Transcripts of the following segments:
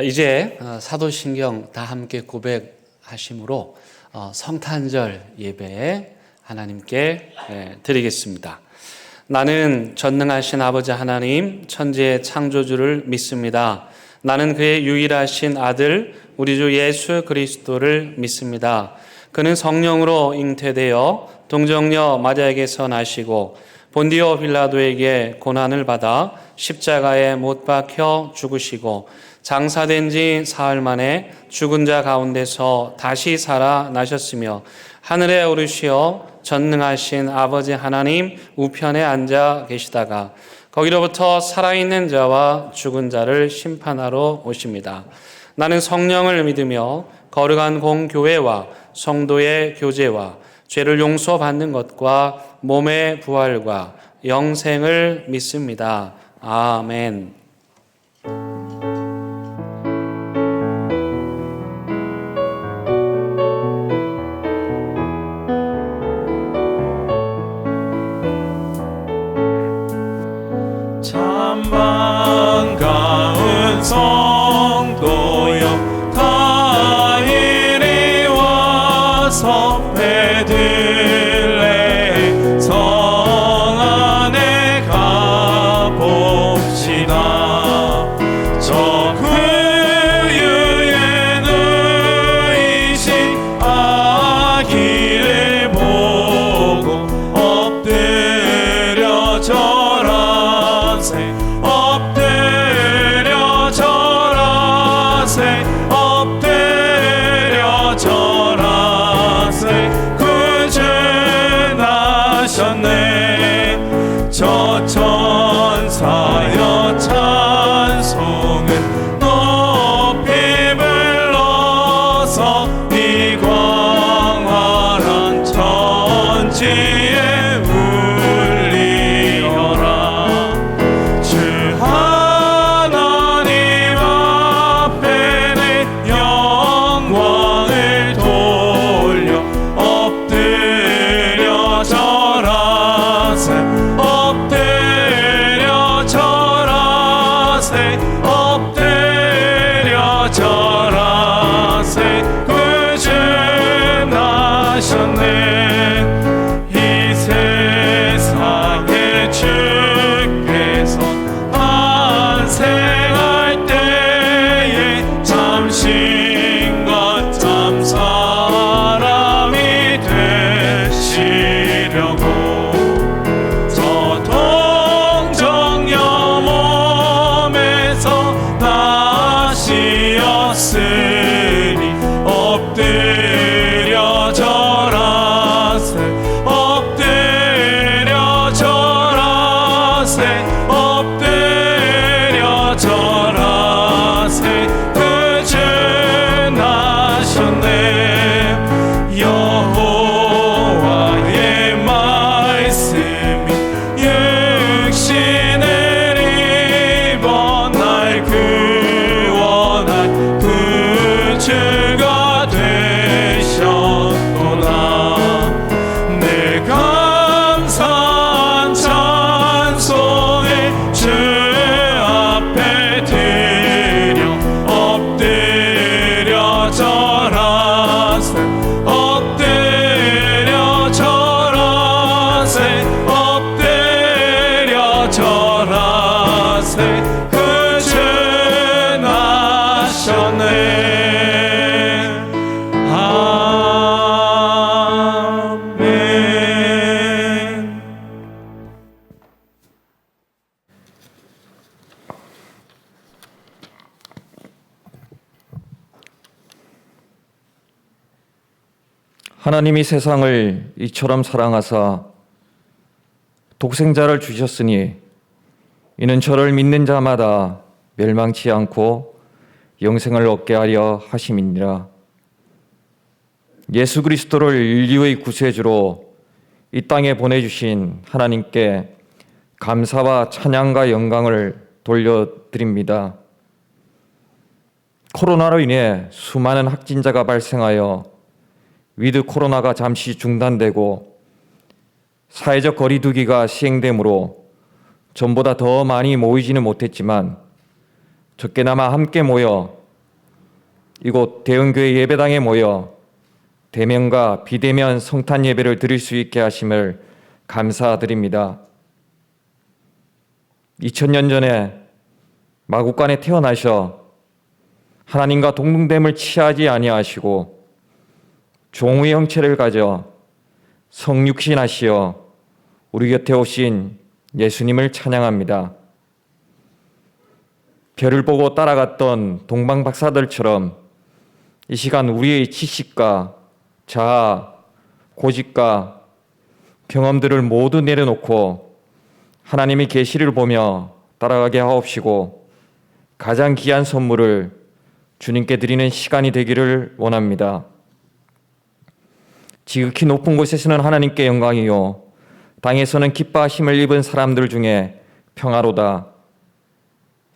이제 사도신경 다 함께 고백하심으로 성탄절 예배 하나님께 드리겠습니다. 나는 전능하신 아버지 하나님 천지의 창조주를 믿습니다. 나는 그의 유일하신 아들 우리 주 예수 그리스도를 믿습니다. 그는 성령으로 잉태되어 동정녀 마리아에게서 나시고 본디오 빌라도에게 고난을 받아 십자가에 못 박혀 죽으시고 장사된 지 사흘 만에 죽은 자 가운데서 다시 살아나셨으며 하늘에 오르시어 전능하신 아버지 하나님 우편에 앉아 계시다가 거기로부터 살아있는 자와 죽은 자를 심판하러 오십니다. 나는 성령을 믿으며 거룩한 공교회와 성도의 교제와 죄를 용서받는 것과 몸의 부활과 영생을 믿습니다. 아멘. 참 반가운 성도여 다 이리 와서 베들레헴 성 안에 가봅시다. 저 구유에 누이신 아기를 보고 엎드려 절하세 엎드려 절하세 엎드려 절하세 구주 나셨네. 저 천사여 찬송을 높이 불러서 이 광활한 천지에 울리어라. 주 하나님 앞에 내 영광을 돌려 엎드려 절하세 엎드려 절하세 엎드려 절하세 구주 나셨네. 이 세상에 주께서 탄생할 때에 참신 것 참 사람이 되시려고 저 동정녀 몸에서 나시었으니 엎드려 절하세 엎드려 절하세 엎드려 절하세 구주 나셨네. 여호와의 말씀이 육신을 입어 날 구원할 구주가 되셨도다. 내 감사한 찬송을 주 앞에 드려 엎드려 절하세 엎드려 절하세 엎드려 절하세 구주 나셨네. 아멘. 하나님이 세상을 이처럼 사랑하사 독생자를 주셨으니 이는 저를 믿는 자마다 멸망치 않고 영생을 얻게 하려 하심이니라. 예수 그리스도를 인류의 구세주로 이 땅에 보내주신 하나님께 감사와 찬양과 영광을 돌려드립니다. 코로나로 인해 수많은 확진자가 발생하여 위드 코로나가 잠시 중단되고 사회적 거리두기가 시행되므로 전보다 더 많이 모이지는 못했지만 적게나마 함께 모여 이곳 대흥교회 예배당에 모여 대면과 비대면 성탄 예배를 드릴 수 있게 하심을 감사드립니다. 2000년 전에 마국간에 태어나셔 하나님과 동등됨을 취하지 아니하시고 종의 형체를 가져 성육신하시어 우리 곁에 오신 예수님을 찬양합니다. 별을 보고 따라갔던 동방 박사들처럼 이 시간 우리의 지식과 자아, 고집과 경험들을 모두 내려놓고 하나님의 계시를 보며 따라가게 하옵시고 가장 귀한 선물을 주님께 드리는 시간이 되기를 원합니다. 지극히 높은 곳에서는 하나님께 영광이요 땅에서는 기뻐하심을 입은 사람들 중에 평화로다.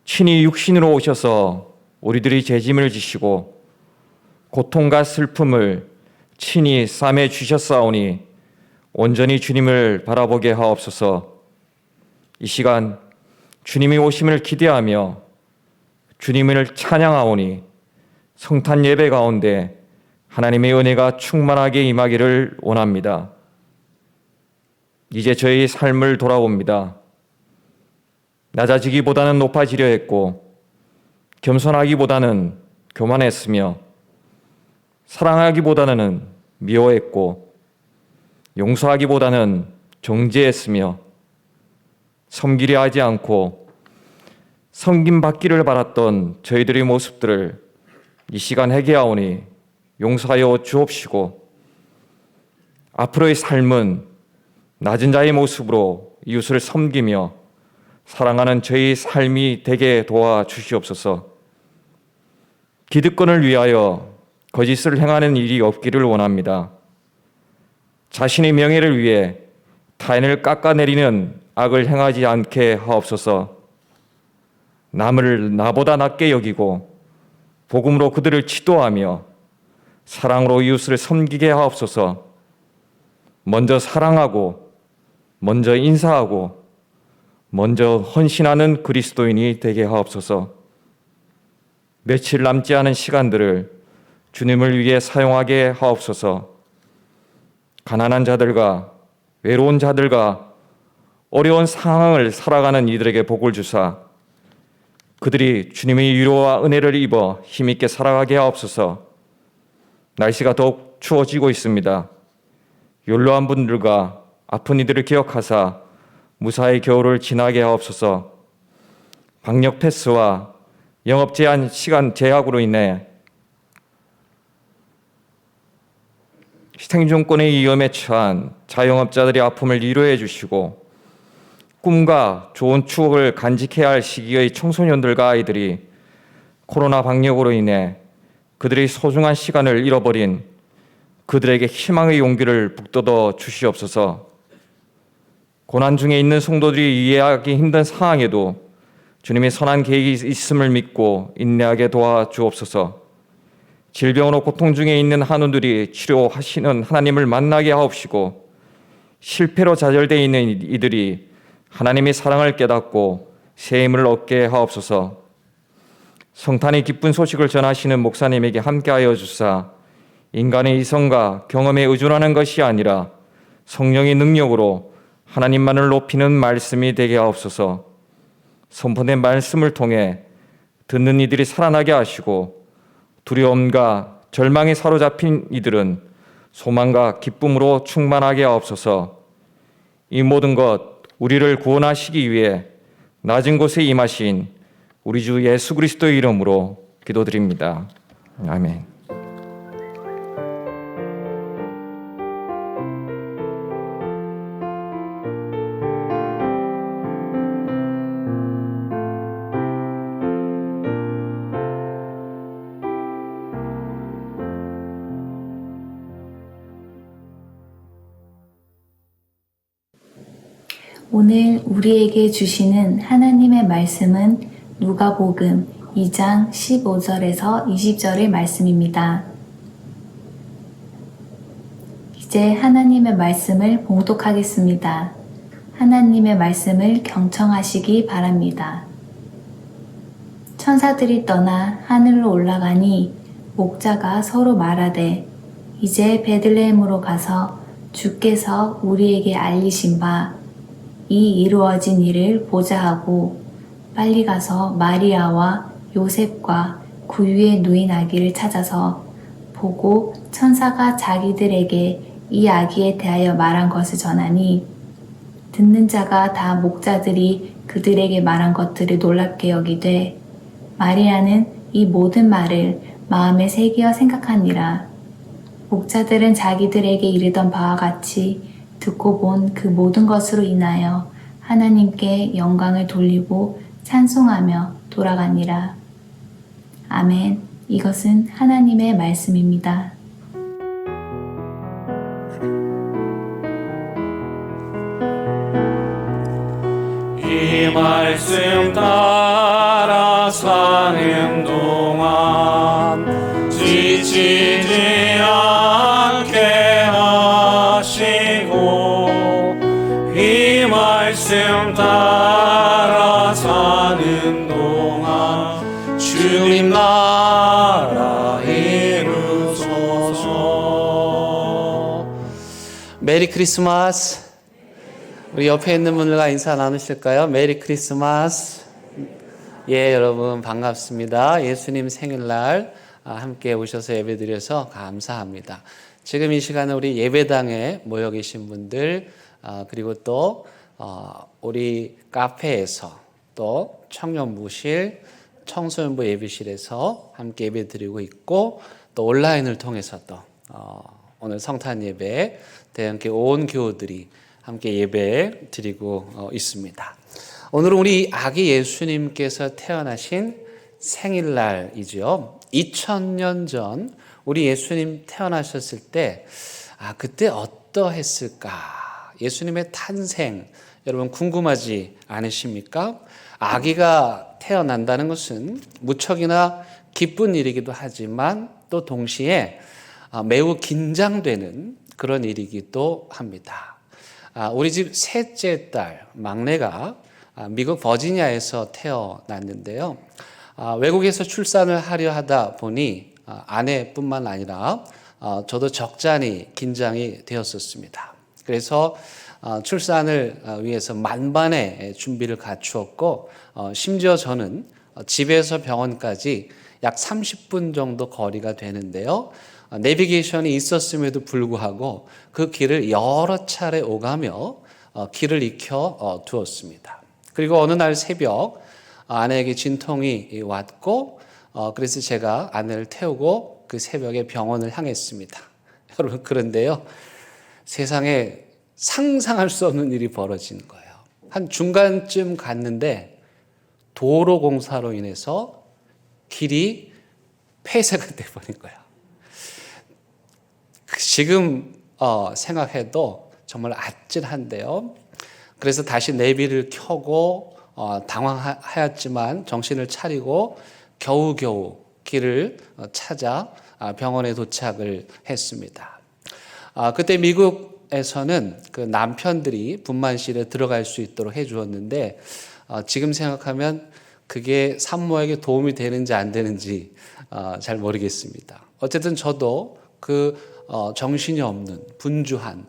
친히 육신으로 오셔서 우리들이 죄짐을 지시고 고통과 슬픔을 친히 싸매 주셨사오니 온전히 주님을 바라보게 하옵소서. 이 시간 주님이 오심을 기대하며 주님을 찬양하오니 성탄 예배 가운데 하나님의 은혜가 충만하게 임하기를 원합니다. 이제 저희 삶을 돌아봅니다. 낮아지기보다는 높아지려 했고 겸손하기보다는 교만했으며 사랑하기보다는 미워했고 용서하기보다는 정죄했으며 섬기려 하지 않고 섬김받기를 바랐던 저희들의 모습들을 이 시간 회개하오니 용서하여 주옵시고 앞으로의 삶은 낮은 자의 모습으로 이웃을 섬기며 사랑하는 저희 삶이 되게 도와주시옵소서. 기득권을 위하여 거짓을 행하는 일이 없기를 원합니다. 자신의 명예를 위해 타인을 깎아내리는 악을 행하지 않게 하옵소서. 남을 나보다 낮게 여기고 복음으로 그들을 지도하며 사랑으로 이웃을 섬기게 하옵소서. 먼저 사랑하고 먼저 인사하고 먼저 헌신하는 그리스도인이 되게 하옵소서. 며칠 남지 않은 시간들을 주님을 위해 사용하게 하옵소서. 가난한 자들과 외로운 자들과 어려운 상황을 살아가는 이들에게 복을 주사 그들이 주님의 위로와 은혜를 입어 힘있게 살아가게 하옵소서. 날씨가 더욱 추워지고 있습니다. 연로한 분들과 아픈 이들을 기억하사 무사히 겨울을 지나게 하옵소서. 방역 패스와 영업 제한 시간 제약으로 인해 생존권의 위험에 처한 자영업자들의 아픔을 위로해 주시고 꿈과 좋은 추억을 간직해야 할 시기의 청소년들과 아이들이 코로나 방역으로 인해 그들의 소중한 시간을 잃어버린 그들에게 희망의 용기를 북돋워 주시옵소서. 고난 중에 있는 성도들이 이해하기 힘든 상황에도 주님의 선한 계획이 있음을 믿고 인내하게 도와주옵소서. 질병으로 고통 중에 있는 한우들이 치료하시는 하나님을 만나게 하옵시고 실패로 좌절되어 있는 이들이 하나님의 사랑을 깨닫고 새 힘을 얻게 하옵소서. 성탄의 기쁜 소식을 전하시는 목사님에게 함께하여 주사 인간의 이성과 경험에 의존하는 것이 아니라 성령의 능력으로 하나님만을 높이는 말씀이 되게 하옵소서. 선포된 말씀을 통해 듣는 이들이 살아나게 하시고 두려움과 절망에 사로잡힌 이들은 소망과 기쁨으로 충만하게 하옵소서. 이 모든 것 우리를 구원하시기 위해 낮은 곳에 임하신 우리 주 예수 그리스도의 이름으로 기도드립니다. 아멘. 오늘 우리에게 주시는 하나님의 말씀은 누가복음 2장 15절에서 20절의 말씀입니다. 이제 하나님의 말씀을 봉독하겠습니다. 하나님의 말씀을 경청하시기 바랍니다. 천사들이 떠나 하늘로 올라가니 목자가 서로 말하되 이제 베들레헴으로 가서 주께서 우리에게 알리신 바 이 이루어진 일을 보자 하고 빨리 가서 마리아와 요셉과 그 위에 누인 아기를 찾아서 보고 천사가 자기들에게 이 아기에 대하여 말한 것을 전하니 듣는 자가 다 목자들이 그들에게 말한 것들을 놀랍게 여기되 마리아는 이 모든 말을 마음에 새기어 생각하니라. 목자들은 자기들에게 이르던 바와 같이 듣고 본 그 모든 것으로 인하여 하나님께 영광을 돌리고 찬송하며 돌아가니라. 아멘. 이것은 하나님의 말씀입니다. 이 말씀 따라 사는 동안 지치지 않게 하시고 이 말씀 따라 사는 동안 주님 나라 이루소서. 메리 크리스마스. 우리 옆에 있는 분들과 인사 나누실까요? 메리 크리스마스. 예, 여러분 반갑습니다. 예수님 생일날 함께 오셔서 예배드려서 감사합니다. 지금 이 시간에 우리 예배당에 모여 계신 분들, 그리고 또 우리 카페에서 또 청년부실, 청소년부 예배실에서 함께 예배드리고 있고, 또 온라인을 통해서 또 오늘 성탄 예배 대형교 온 교우들이 함께 예배 드리고 있습니다. 오늘은 우리 아기 예수님께서 태어나신 생일날이죠. 2000년 전 우리 예수님 태어나셨을 때 그때 어떠했을까? 예수님의 탄생, 여러분 궁금하지 않으십니까? 아기가 태어난다는 것은 무척이나 기쁜 일이기도 하지만 또 동시에 매우 긴장되는 그런 일이기도 합니다. 우리 집 셋째 딸, 막내가 미국 버지니아에서 태어났는데요. 외국에서 출산을 하려 하다 보니 아내뿐만 아니라 저도 적잖이 긴장이 되었었습니다. 그래서 출산을 위해서 만반의 준비를 갖추었고, 심지어 저는 집에서 병원까지 약 30분 정도 거리가 되는데요. 내비게이션이 있었음에도 불구하고 그 길을 여러 차례 오가며 길을 익혀 두었습니다. 그리고 어느 날 새벽 아내에게 진통이 왔고, 그래서 제가 아내를 태우고 그 새벽에 병원을 향했습니다. 여러분, 그런데요, 세상에 상상할 수 없는 일이 벌어지는 거예요. 한 중간쯤 갔는데 도로 공사로 인해서 길이 폐쇄가 돼버린 거예요. 지금 생각해도 정말 아찔한데요. 그래서 다시 내비를 켜고 당황하였지만 정신을 차리고 겨우겨우 길을 찾아 병원에 도착을 했습니다. 그때 미국에서는 그 남편들이 분만실에 들어갈 수 있도록 해주었는데, 지금 생각하면 그게 산모에게 도움이 되는지 안 되는지 잘 모르겠습니다. 어쨌든 저도 정신이 없는 분주한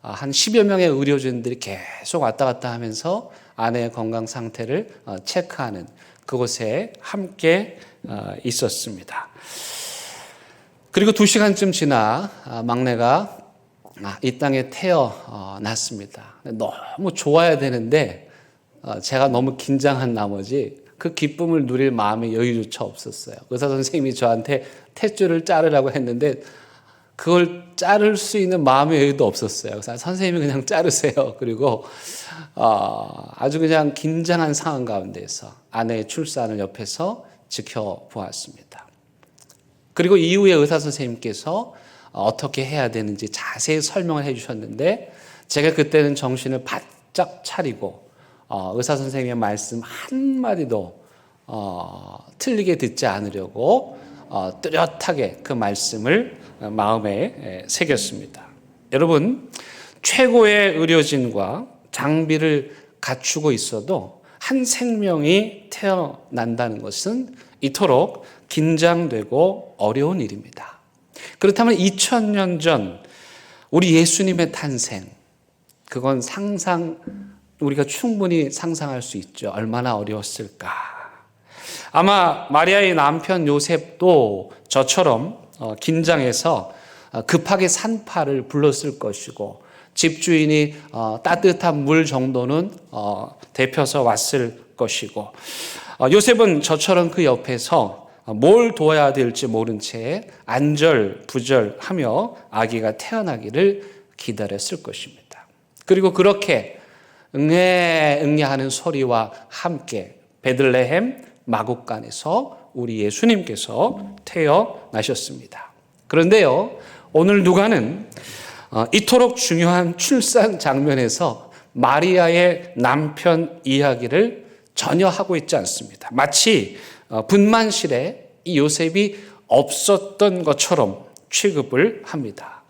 한 10여 명의 의료진들이 계속 왔다 갔다 하면서 아내의 건강 상태를 체크하는 그곳에 함께 있었습니다. 그리고 2시간쯤 지나 막내가 이 땅에 태어났습니다. 너무 좋아야 되는데 제가 너무 긴장한 나머지 그 기쁨을 누릴 마음의 여유조차 없었어요. 의사 선생님이 저한테 탯줄을 자르라고 했는데 그걸 자를 수 있는 마음의 여유도 없었어요. 그래서 선생님이 그냥 자르세요. 그리고 아주 그냥 긴장한 상황 가운데서 아내의 출산을 옆에서 지켜보았습니다. 그리고 이후에 의사 선생님께서 어떻게 해야 되는지 자세히 설명을 해주셨는데, 제가 그때는 정신을 바짝 차리고 의사 선생님의 말씀 한마디도 틀리게 듣지 않으려고 뚜렷하게 그 말씀을 마음에 새겼습니다. 여러분, 최고의 의료진과 장비를 갖추고 있어도 한 생명이 태어난다는 것은 이토록 긴장되고 어려운 일입니다. 그렇다면 2000년 전 우리 예수님의 탄생, 그건 우리가 충분히 상상할 수 있죠. 얼마나 어려웠을까. 아마 마리아의 남편 요셉도 저처럼 긴장해서 급하게 산파를 불렀을 것이고, 집주인이 따뜻한 물 정도는 데펴서 왔을 것이고, 요셉은 저처럼 그 옆에서 뭘 도와야 될지 모른 채 안절부절하며 아기가 태어나기를 기다렸을 것입니다. 그리고 그렇게 응애 하는 소리와 함께 베들레헴 마국간에서 우리 예수님께서 태어나셨습니다. 그런데요, 오늘 누가는 이토록 중요한 출산 장면에서 마리아의 남편 이야기를 전혀 하고 있지 않습니다. 마치 분만실에 이 요셉이 없었던 것처럼 취급을 합니다.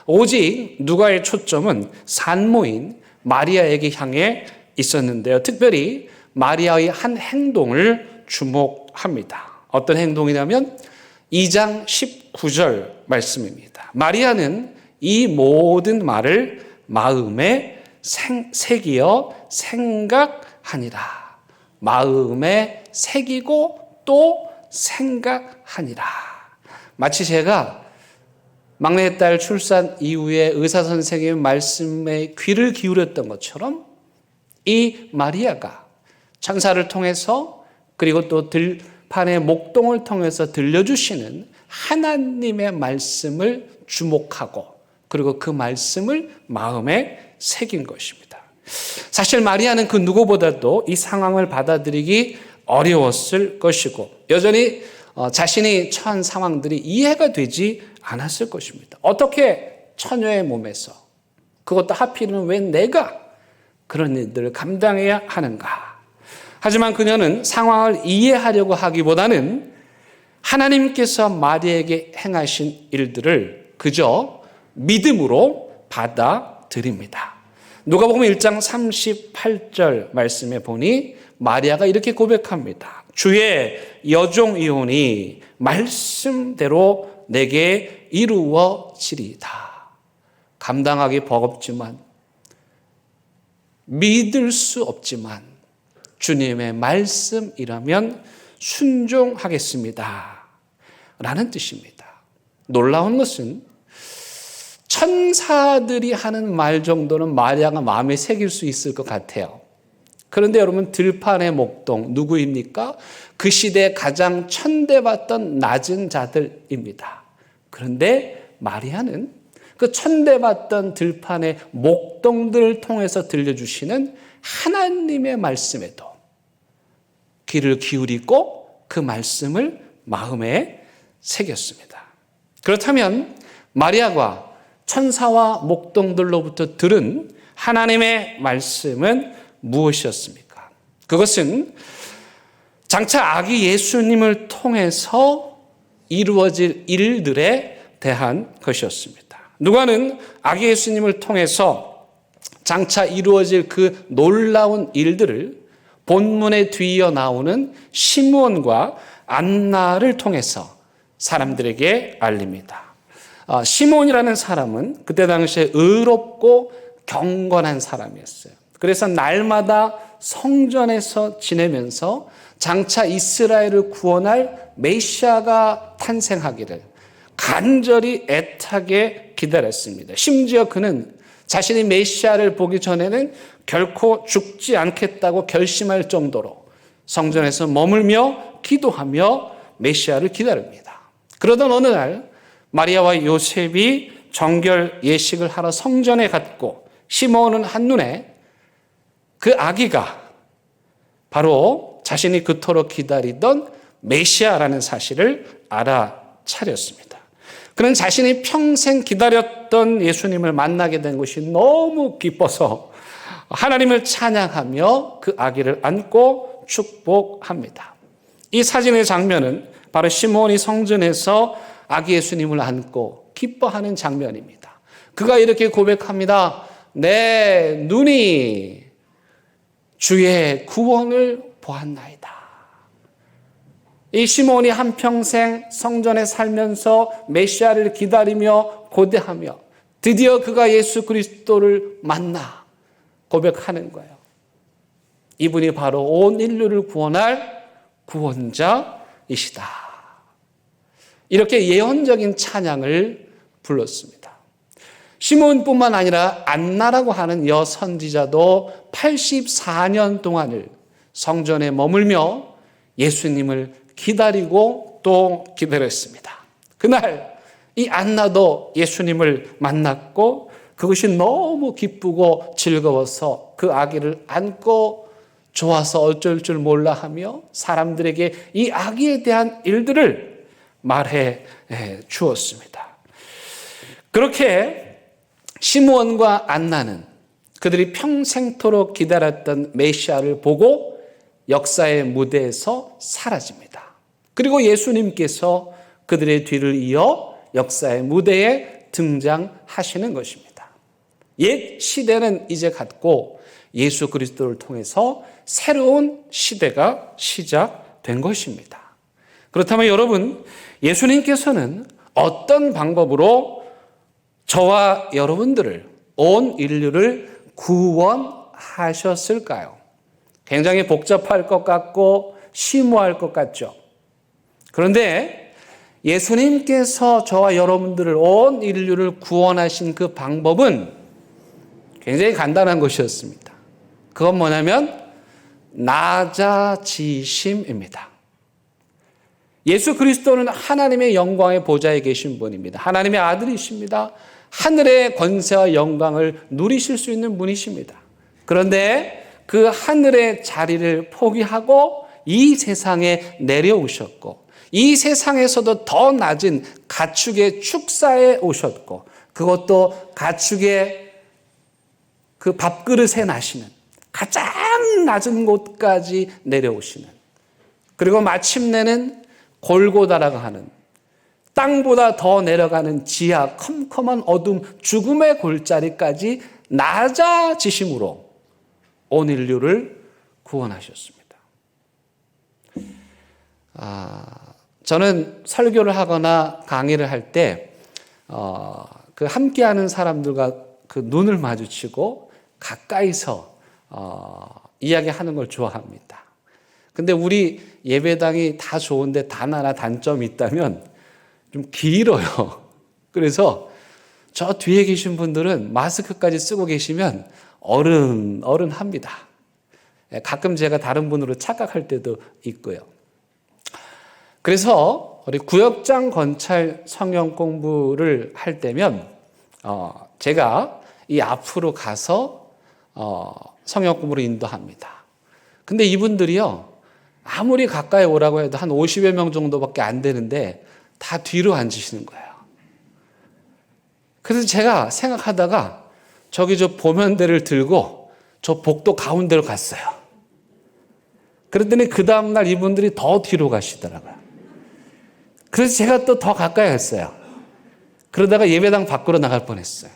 오직 누가의 초점은 산모인 마리아에게 향해 있었는데요. 특별히 마리아의 한 행동을 주목합니다. 어떤 행동이냐면 2장 19절 말씀입니다. 마리아는 이 모든 말을 마음에 새기어 생각하니라. 마음에 새기고 또 생각하니라. 마치 제가 막내딸 출산 이후에 의사 선생님의 말씀에 귀를 기울였던 것처럼 이 마리아가 천사를 통해서 그리고 또 들판의 목동을 통해서 들려주시는 하나님의 말씀을 주목하고 그리고 그 말씀을 마음에 새긴 것입니다. 사실 마리아는 그 누구보다도 이 상황을 받아들이기 어려웠을 것이고 여전히 자신이 처한 상황들이 이해가 되지 않았을 것입니다. 어떻게 처녀의 몸에서, 그것도 하필이면 왜 내가 그런 일들을 감당해야 하는가. 하지만 그녀는 상황을 이해하려고 하기보다는 하나님께서 마리아에게 행하신 일들을 그저 믿음으로 받아들입니다. 누가복음 1장 38절 말씀에 보니 마리아가 이렇게 고백합니다. 주의 여종이오니 말씀대로 내게 이루어지리이다. 감당하기 버겁지만 믿을 수 없지만 주님의 말씀이라면 순종하겠습니다. 라는 뜻입니다. 놀라운 것은 천사들이 하는 말 정도는 마리아가 마음에 새길 수 있을 것 같아요. 그런데 여러분, 들판의 목동 누구입니까? 그 시대에 가장 천대받던 낮은 자들입니다. 그런데 마리아는 그 천대받던 들판의 목동들을 통해서 들려주시는 하나님의 말씀에도 귀를 기울이고 그 말씀을 마음에 새겼습니다. 그렇다면 마리아가 천사와 목동들로부터 들은 하나님의 말씀은 무엇이었습니까? 그것은 장차 아기 예수님을 통해서 이루어질 일들에 대한 것이었습니다. 누가는 아기 예수님을 통해서 장차 이루어질 그 놀라운 일들을 본문에 뒤이어 나오는 시므온과 안나를 통해서 사람들에게 알립니다. 시므온이라는 사람은 그때 당시에 의롭고 경건한 사람이었어요. 그래서 날마다 성전에서 지내면서 장차 이스라엘을 구원할 메시아가 탄생하기를 간절히 애타게 기다렸습니다. 심지어 그는 자신이 메시아를 보기 전에는 결코 죽지 않겠다고 결심할 정도로 성전에서 머물며 기도하며 메시아를 기다립니다. 그러던 어느 날 마리아와 요셉이 정결 예식을 하러 성전에 갔고 시므온은 한눈에 그 아기가 바로 자신이 그토록 기다리던 메시아라는 사실을 알아차렸습니다. 그는 자신이 평생 기다렸던 예수님을 만나게 된 것이 너무 기뻐서 하나님을 찬양하며 그 아기를 안고 축복합니다. 이 사진의 장면은 바로 시므온이 성전에서 아기 예수님을 안고 기뻐하는 장면입니다. 그가 이렇게 고백합니다. 내 눈이 주의 구원을 보았나이다. 이 시몬이 한평생 성전에 살면서 메시아를 기다리며 고대하며 드디어 그가 예수 그리스도를 만나 고백하는 거예요. 이분이 바로 온 인류를 구원할 구원자이시다. 이렇게 예언적인 찬양을 불렀습니다. 시몬뿐만 아니라 안나라고 하는 여선지자도 84년 동안을 성전에 머물며 예수님을 기다리고 또 기다렸습니다. 그날 이 안나도 예수님을 만났고 그것이 너무 기쁘고 즐거워서 그 아기를 안고 좋아서 어쩔 줄 몰라 하며 사람들에게 이 아기에 대한 일들을 말해 주었습니다. 그렇게 시므온과 안나는 그들이 평생토록 기다렸던 메시아를 보고 역사의 무대에서 사라집니다. 그리고 예수님께서 그들의 뒤를 이어 역사의 무대에 등장하시는 것입니다. 옛 시대는 이제 갔고 예수 그리스도를 통해서 새로운 시대가 시작된 것입니다. 그렇다면 여러분, 예수님께서는 어떤 방법으로 저와 여러분들을, 온 인류를 구원하셨을까요? 굉장히 복잡할 것 같고 심오할 것 같죠. 그런데 예수님께서 저와 여러분들을, 온 인류를 구원하신 그 방법은 굉장히 간단한 것이었습니다. 그건 뭐냐면 낮아지심입니다. 예수 그리스도는 하나님의 영광의 보좌에 계신 분입니다. 하나님의 아들이십니다. 하늘의 권세와 영광을 누리실 수 있는 분이십니다. 그런데 그 하늘의 자리를 포기하고 이 세상에 내려오셨고 이 세상에서도 더 낮은 가축의 축사에 오셨고 그것도 가축의 그 밥그릇에 나시는 가장 낮은 곳까지 내려오시는, 그리고 마침내는 골고다라고 하는 땅보다 더 내려가는 지하 컴컴한 어둠 죽음의 골짜기까지 낮아지심으로 온 인류를 구원하셨습니다. 저는 설교를 하거나 강의를 할 때 그 함께하는 사람들과 그 눈을 마주치고 가까이서 이야기하는 걸 좋아합니다. 근데 우리 예배당이 다 좋은데 단 하나 단점이 있다면 좀 길어요. 그래서 저 뒤에 계신 분들은 마스크까지 쓰고 계시면 어른합니다. 가끔 제가 다른 분으로 착각할 때도 있고요. 그래서 우리 구역장 건찰 성경 공부를 할 때면 제가 이 앞으로 가서 성경 공부를 인도합니다. 근데 이분들이요, 아무리 가까이 오라고 해도 한 50여 명 정도밖에 안 되는데 다 뒤로 앉으시는 거예요. 그래서 제가 생각하다가 저기 저 보면대를 들고 저 복도 가운데로 갔어요. 그랬더니 그 다음날 이분들이 더 뒤로 가시더라고요. 그래서 제가 또 더 가까이 갔어요. 그러다가 예배당 밖으로 나갈 뻔했어요.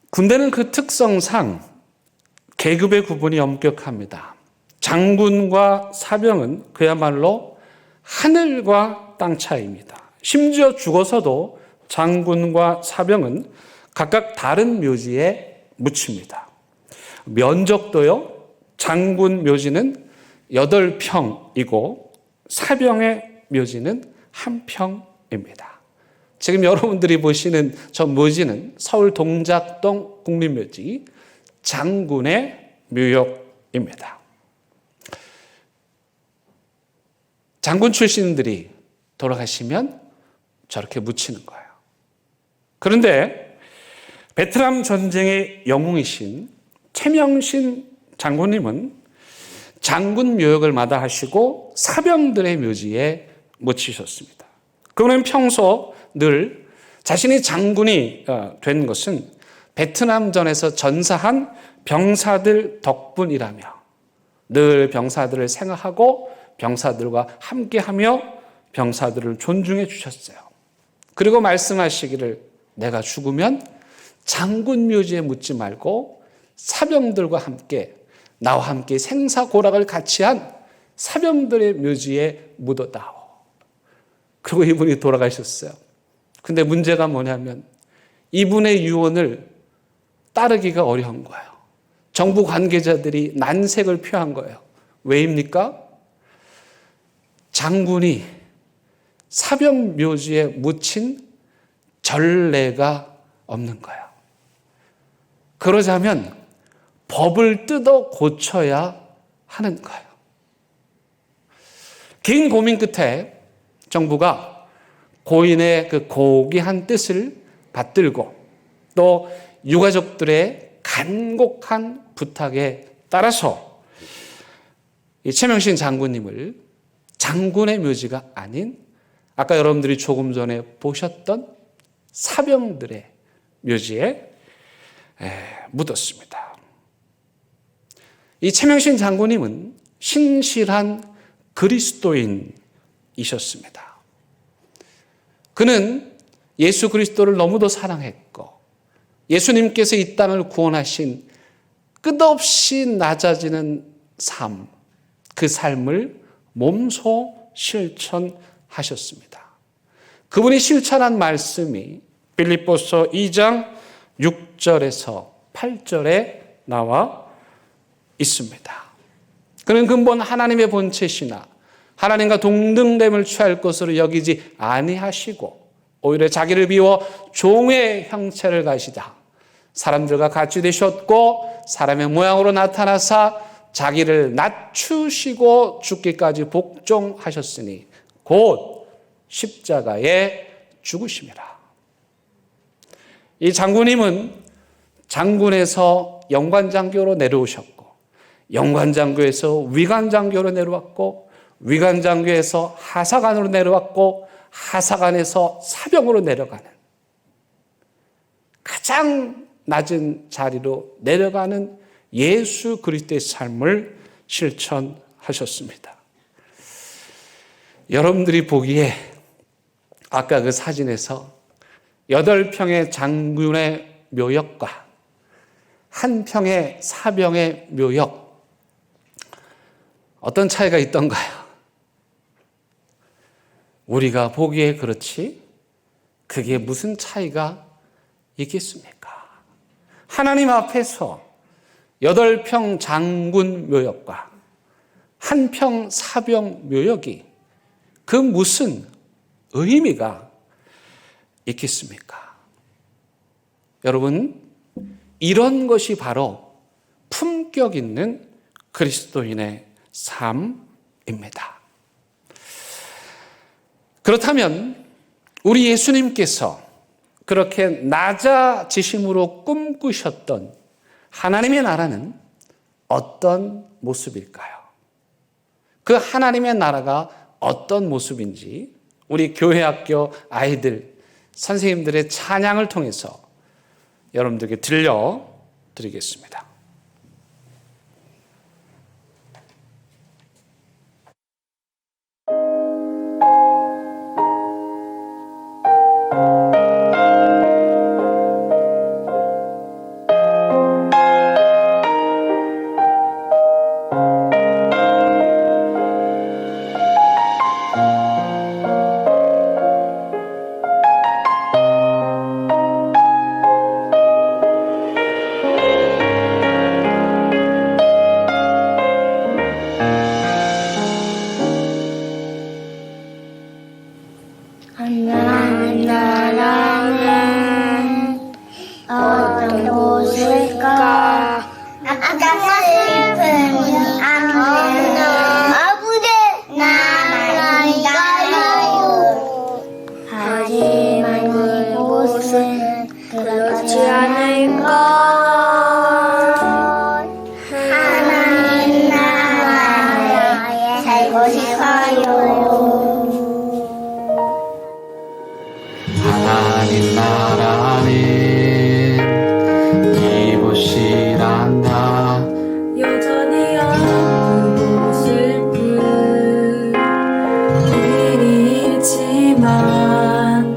군대는 그 특성상 계급의 구분이 엄격합니다. 장군과 사병은 그야말로 하늘과 땅 차이입니다. 심지어 죽어서도 장군과 사병은 각각 다른 묘지에 묻힙니다. 면적도요, 장군 묘지는 8평이고 사병의 묘지는 1평입니다. 지금 여러분들이 보시는 저 묘지는 서울 동작동 국립묘지 장군의 묘역입니다. 장군 출신들이 돌아가시면 저렇게 묻히는 거예요. 그런데 베트남 전쟁의 영웅이신 최명신 장군님은 장군 묘역을 마다하시고 사병들의 묘지에 묻히셨습니다. 그분은 평소 늘 자신이 장군이 된 것은 베트남전에서 전사한 병사들 덕분이라며 늘 병사들을 생각하고 병사들과 함께하며 병사들을 존중해 주셨어요. 그리고 말씀하시기를 내가 죽으면 장군 묘지에 묻지 말고 사병들과 함께 나와 함께 생사고락을 같이 한 사병들의 묘지에 묻어다오. 그리고 이분이 돌아가셨어요. 근데 문제가 뭐냐면 이분의 유언을 따르기가 어려운 거예요. 정부 관계자들이 난색을 표한 거예요. 왜입니까? 장군이 사병 묘지에 묻힌 전례가 없는 거예요. 그러자면 법을 뜯어 고쳐야 하는 거예요. 긴 고민 끝에 정부가 고인의 그 고귀한 뜻을 받들고 또 유가족들의 간곡한 부탁에 따라서 이 최명신 장군님을 장군의 묘지가 아닌 아까 여러분들이 조금 전에 보셨던 사병들의 묘지에 묻었습니다. 이 최명신 장군님은 신실한 그리스도인이셨습니다. 그는 예수 그리스도를 너무도 사랑했고 예수님께서 이 땅을 구원하신 끝없이 낮아지는 삶, 그 삶을 몸소 실천하셨습니다. 그분이 실천한 말씀이 빌립보서 2장 6절에서 8절에 나와 있습니다. 그는 근본 하나님의 본체시나 하나님과 동등됨을 취할 것으로 여기지 아니하시고 오히려 자기를 비워 종의 형체를 가시다. 사람들과 같이 되셨고 사람의 모양으로 나타나사 자기를 낮추시고 죽기까지 복종하셨으니 곧 십자가에 죽으심이라. 이 장군님은 장군에서 영관장교로 내려오셨고 영관장교에서 위관장교로 내려왔고 위관장교에서 하사관으로 내려왔고 하사관에서 사병으로 내려가는 가장 낮은 자리로 내려가는 예수 그리스도의 삶을 실천하셨습니다. 여러분들이 보기에 아까 그 사진에서 8평의 장군의 묘역과 1평의 사병의 묘역 어떤 차이가 있던가요? 우리가 보기에 그렇지 그게 무슨 차이가 있겠습니까? 하나님 앞에서 8평 장군 묘역과 1평 사병 묘역이 그 무슨 의미가 있겠습니까? 여러분, 이런 것이 바로 품격 있는 그리스도인의 삶입니다. 그렇다면 우리 예수님께서 그렇게 낮아지심으로 꿈꾸셨던 하나님의 나라는 어떤 모습일까요? 그 하나님의 나라가 어떤 모습인지 우리 교회학교 아이들, 선생님들의 찬양을 통해서 여러분들께 들려드리겠습니다. 하나님 나라는 어떤 곳일까? 아까 슬픈 아무는 아버지 나라인가요? 하지만 그곳은 그렇지 않을걸. 하나님 나라에 살고 싶어요. 하나님 나라는 이곳이란다. 여전히 아프고 슬픈 일이 있지만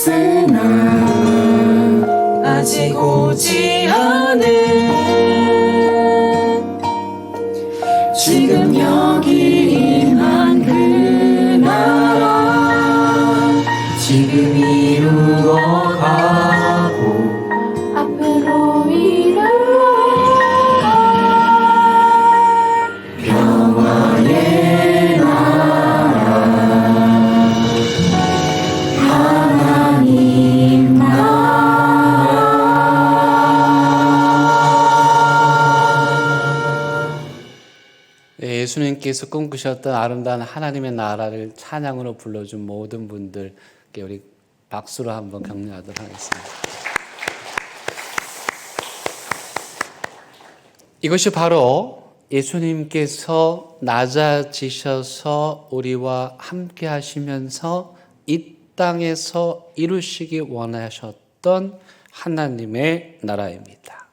있으나 아직 오지 않은 지금 여기 임한 그 나라 지금 이루어가고 앞으로 이루어갈 평화의 나라 하나님 네, 예수님께서 꿈꾸셨던 아름다운 하나님의 나라를 찬양으로 불러준 모든 분들께 우리 박수로 한번 격려하도록 하겠습니다. 이것이 바로 예수님께서 낮아지셔서 우리와 함께 하시면서 이 땅에서 이루시기 원하셨던 하나님의 나라입니다.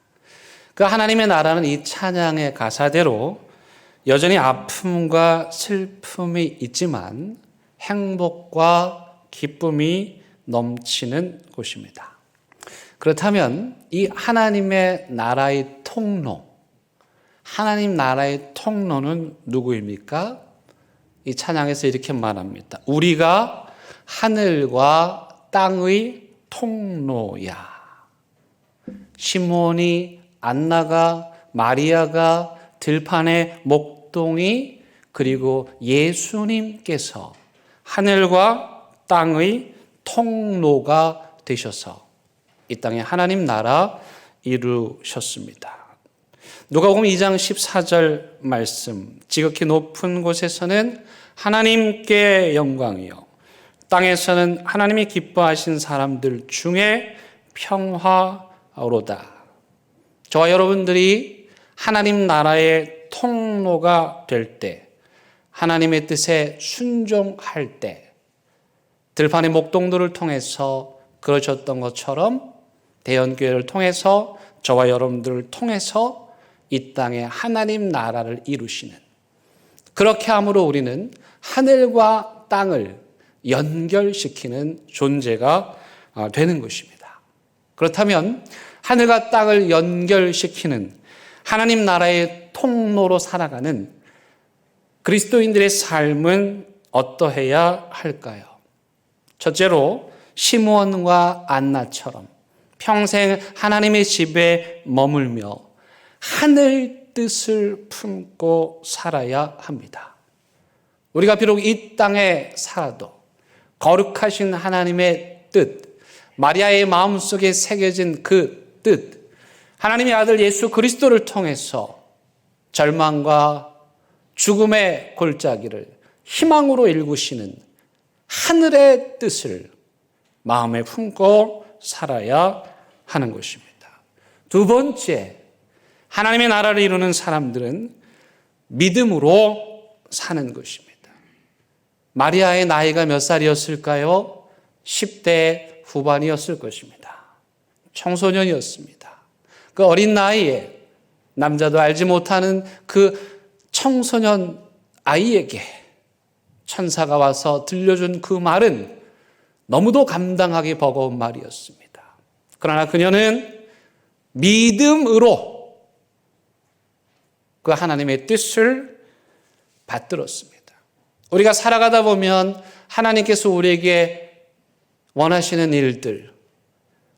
그 하나님의 나라는 이 찬양의 가사대로 여전히 아픔과 슬픔이 있지만 행복과 기쁨이 넘치는 곳입니다. 그렇다면 이 하나님의 나라의 통로, 하나님 나라의 통로는 누구입니까? 이 찬양에서 이렇게 말합니다. 우리가 하늘과 땅의 통로야. 시몬이, 안나가, 마리아가, 들판의 목동이, 그리고 예수님께서 하늘과 땅의 통로가 되셔서 이 땅에 하나님 나라 이루셨습니다. 누가복음 2장 14절 말씀, 지극히 높은 곳에서는 하나님께 영광이요 땅에서는 하나님이 기뻐하신 사람들 중에 평화로다. 저와 여러분들이 하나님 나라의 통로가 될 때, 하나님의 뜻에 순종할 때, 들판의 목동들을 통해서 그러셨던 것처럼 대연교회를 통해서 저와 여러분들을 통해서 이 땅에 하나님 나라를 이루시는, 그렇게 함으로 우리는 하늘과 땅을 연결시키는 존재가 되는 것입니다. 그렇다면 하늘과 땅을 연결시키는 하나님 나라의 통로로 살아가는 그리스도인들의 삶은 어떠해야 할까요? 첫째로 시므온과 안나처럼 평생 하나님의 집에 머물며 하늘 뜻을 품고 살아야 합니다. 우리가 비록 이 땅에 살아도 거룩하신 하나님의 뜻, 마리아의 마음속에 새겨진 그 뜻, 하나님의 아들 예수 그리스도를 통해서 절망과 죽음의 골짜기를 희망으로 일구시는 하늘의 뜻을 마음에 품고 살아야 하는 것입니다. 두 번째, 하나님의 나라를 이루는 사람들은 믿음으로 사는 것입니다. 마리아의 나이가 몇 살이었을까요? 10대 후반이었을 것입니다. 청소년이었습니다. 그 어린 나이에 남자도 알지 못하는 그 청소년 아이에게 천사가 와서 들려준 그 말은 너무도 감당하기 버거운 말이었습니다. 그러나 그녀는 믿음으로 그 하나님의 뜻을 받들었습니다. 우리가 살아가다 보면 하나님께서 우리에게 원하시는 일들,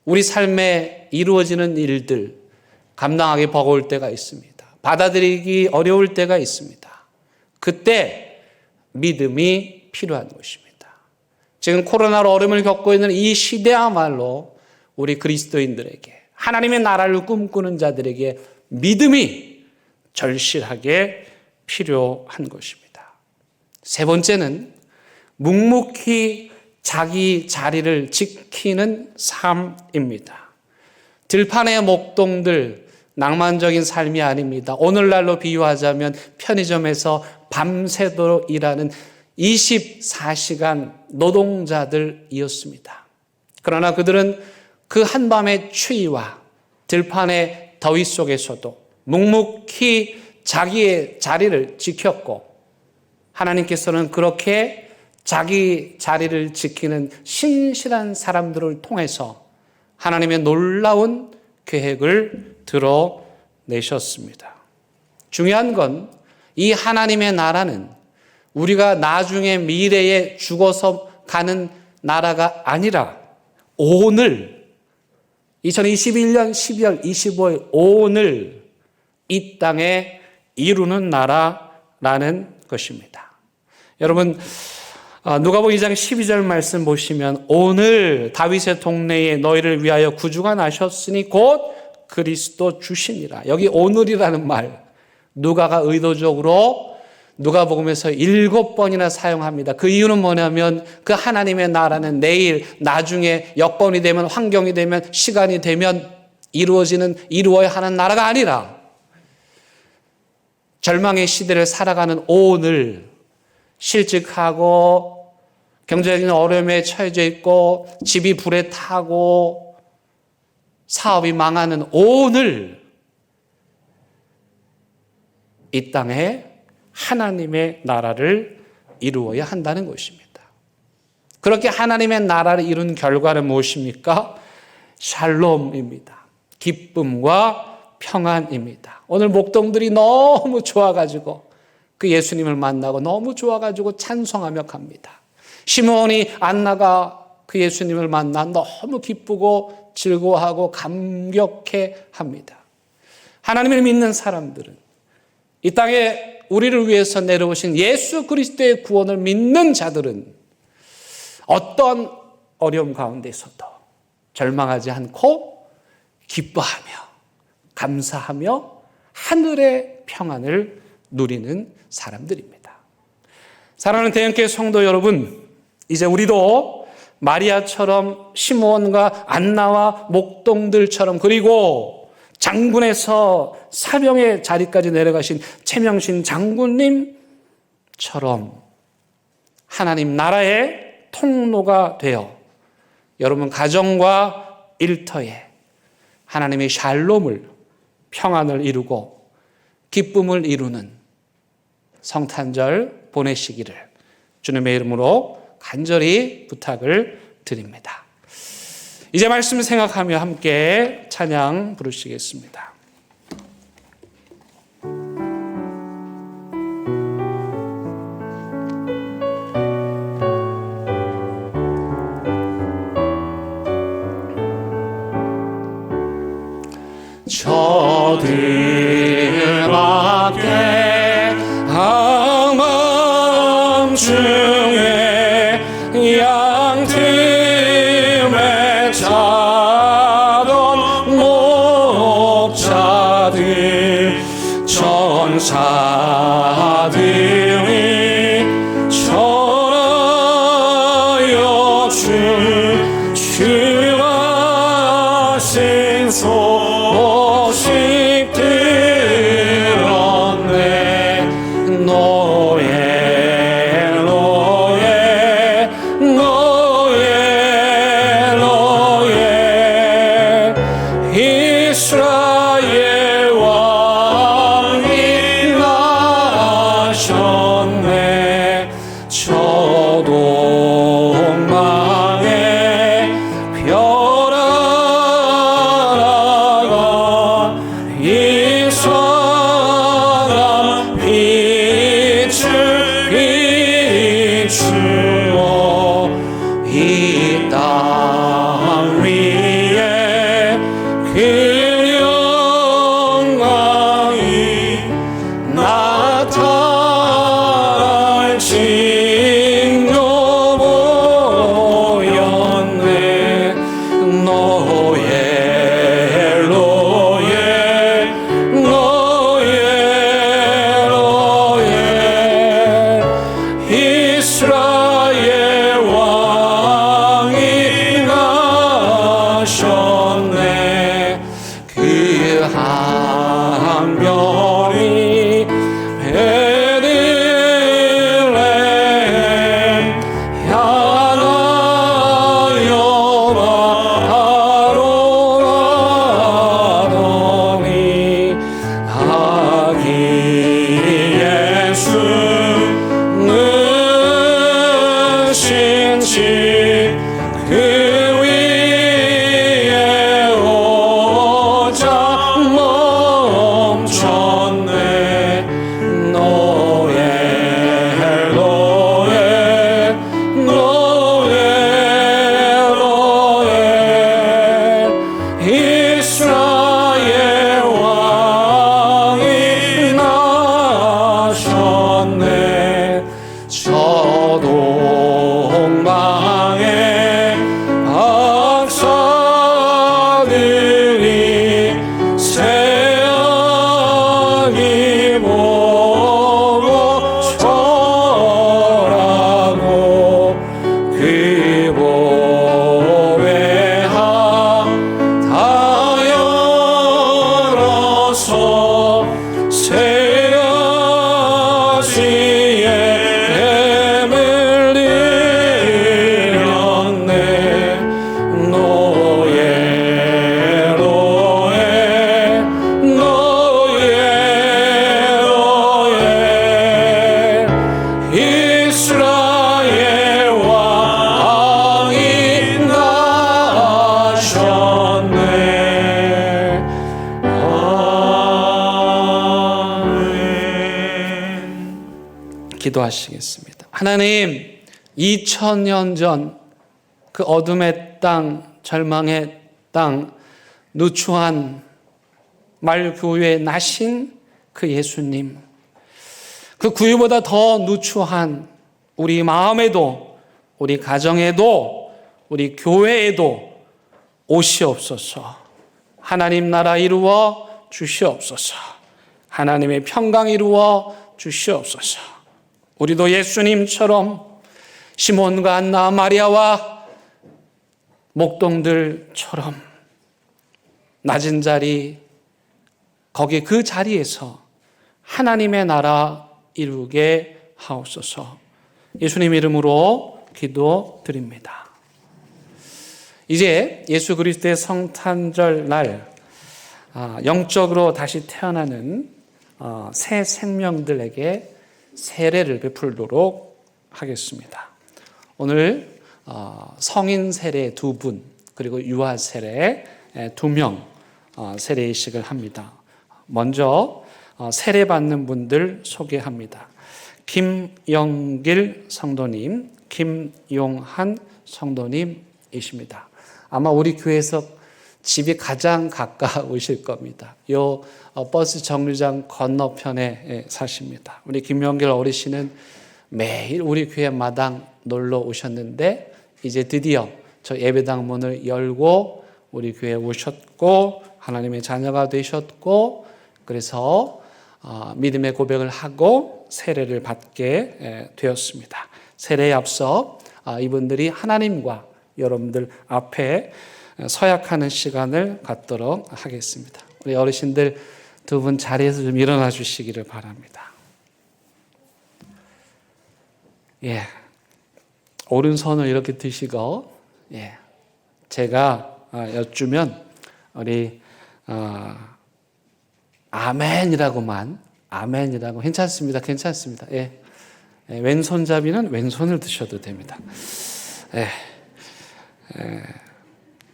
우리 삶에 이루어지는 일들 감당하기 버거울 때가 있습니다. 받아들이기 어려울 때가 있습니다. 그때 믿음이 필요한 것입니다. 지금 코로나로 어려움을 겪고 있는 이 시대야말로 우리 그리스도인들에게, 하나님의 나라를 꿈꾸는 자들에게 믿음이 절실하게 필요한 것입니다. 세 번째는 묵묵히 자기 자리를 지키는 삶입니다. 들판의 목동들, 낭만적인 삶이 아닙니다. 오늘날로 비유하자면 편의점에서 밤새도록 일하는 24시간 노동자들이었습니다. 그러나 그들은 그 한밤의 추위와 들판의 더위 속에서도 묵묵히 자기의 자리를 지켰고, 하나님께서는 그렇게 자기 자리를 지키는 신실한 사람들을 통해서 하나님의 놀라운 계획을 드러내셨습니다. 중요한 건 이 하나님의 나라는 우리가 나중에 미래에 죽어서 가는 나라가 아니라 오늘 2021년 12월 25일 오늘 이 땅에 이루는 나라라는 것입니다. 여러분 누가복음 2장 12절 말씀 보시면 오늘 다윗의 동네에 너희를 위하여 구주가 나셨으니 곧 그리스도 주시니라. 여기 오늘이라는 말 누가가 의도적으로 누가복음에서 7번이나 사용합니다. 그 이유는 뭐냐면 그 하나님의 나라는 내일 나중에 여건이 되면 환경이 되면 시간이 되면 이루어야 하는 나라가 아니라 절망의 시대를 살아가는 오늘 실직하고 경제적인 어려움에 처해져 있고 집이 불에 타고 사업이 망하는 오늘 이 땅에 하나님의 나라를 이루어야 한다는 것입니다. 그렇게 하나님의 나라를 이룬 결과는 무엇입니까? 샬롬입니다. 기쁨과 평안입니다. 오늘 목동들이 너무 좋아가지고 그 예수님을 만나고 너무 좋아가지고 찬송하며 갑니다. 시므온이 안나가 그 예수님을 만나 너무 기쁘고 즐거워하고 감격해 합니다. 하나님을 믿는 사람들은 이 땅에 우리를 위해서 내려오신 예수 그리스도의 구원을 믿는 자들은 어떤 어려움 가운데서도 절망하지 않고 기뻐하며 감사하며 하늘의 평안을 누리는 사람들입니다. 사랑하는 대형교회 성도 여러분, 이제 우리도 마리아처럼 시므온과 안나와 목동들처럼 그리고 장군에서 사병의 자리까지 내려가신 최명신 장군님처럼 하나님 나라의 통로가 되어 여러분 가정과 일터에 하나님의 샬롬을 평안을 이루고 기쁨을 이루는 성탄절 보내시기를 주님의 이름으로 간절히 부탁을 드립니다. 이제 말씀 생각하며 함께 찬양 부르시겠습니다. 저들밖에 항암 중에 양틈에 자던 목자들 천사들이 전하여 주가 신 소식 들었네. 이스라엘 왕이 나셨네. 저동방에 별 하나가 이 사람 빛을 비추어 이 땅 위에 그 영광이 나타날 징조 보였네. 이스라엘 왕이 나셨네. 그 한 별이 베들레헴 향하여 바로 가더니 아기 예수는 기도하시겠습니다. 하나님, 2000년 전 그 어둠의 땅, 절망의 땅, 누추한 말교회에 나신 그 예수님, 그 구유보다 더 누추한 우리 마음에도, 우리 가정에도, 우리 교회에도 오시옵소서. 하나님 나라 이루어 주시옵소서. 하나님의 평강 이루어 주시옵소서. 우리도 예수님처럼 시몬과 안나 마리아와 목동들처럼 낮은 자리, 거기 그 자리에서 하나님의 나라 이루게 하옵소서. 예수님 이름으로 기도드립니다. 이제 예수 그리스도의 성탄절 날 영적으로 다시 태어나는 새 생명들에게 세례를 베풀도록 하겠습니다. 오늘 성인 세례 2분, 그리고 유아 세례 2명 세례의식을 합니다. 먼저 세례 받는 분들 소개합니다. 김영길 성도님, 김용한 성도님이십니다. 아마 우리 교회에서 집이 가장 가까우실 겁니다. 요 버스 정류장 건너편에 사십니다. 우리 김영길 어르신은 매일 우리 교회 마당 놀러 오셨는데 이제 드디어 저 예배당 문을 열고 우리 교회에 오셨고 하나님의 자녀가 되셨고, 그래서 믿음의 고백을 하고 세례를 받게 되었습니다. 세례에 앞서 이분들이 하나님과 여러분들 앞에 서약하는 시간을 갖도록 하겠습니다. 우리 어르신들 두 분 자리에서 좀 일어나 주시기를 바랍니다. 예, 오른손을 이렇게 드시고, 예, 제가 여쭈면 우리 아멘이라고 괜찮습니다. 괜찮습니다. 예, 왼손잡이는 왼손을 드셔도 됩니다. 예,